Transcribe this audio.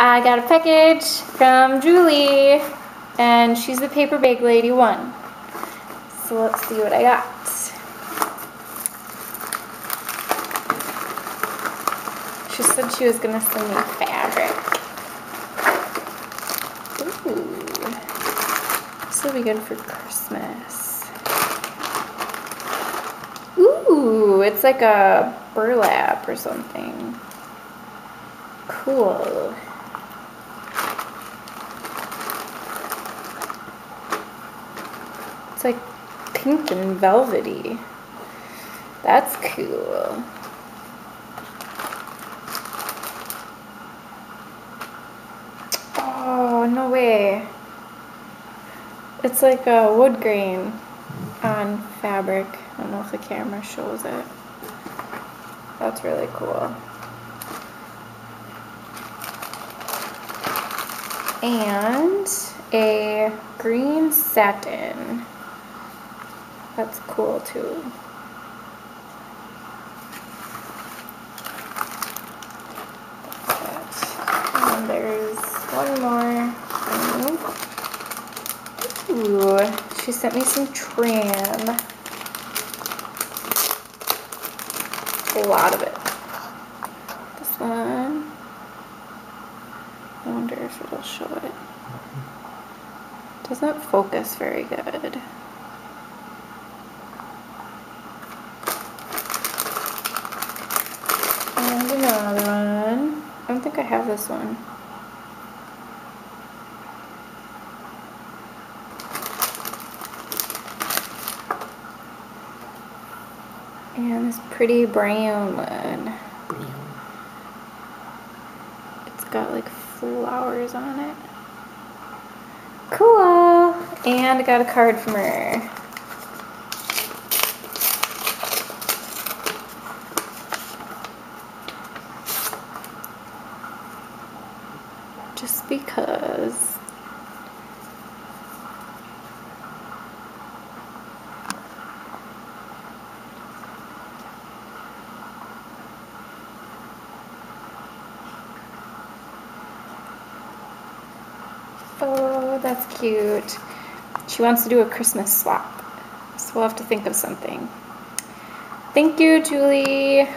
I got a package from Julie, and she's the Paper Bag Lady 1. So let's see what I got. She said she was going to send me fabric. Ooh. This will be good for Christmas. Ooh, it's like a burlap or something. Cool. It's like pink and velvety. That's cool. Oh, no way. It's like a wood grain on fabric. I don't know if the camera shows it. That's really cool. And a green satin. That's cool too. And there's one more. Ooh, she sent me some trim. A lot of it. This one. I wonder if it'll show it. Doesn't focus very good. And another one. I don't think I have this one. And this pretty brown one. It's got like flowers on it. Cool. And I got a card from her. Just because. Oh, that's cute. She wants to do a Christmas swap, so we'll have to think of something. Thank you, Julie.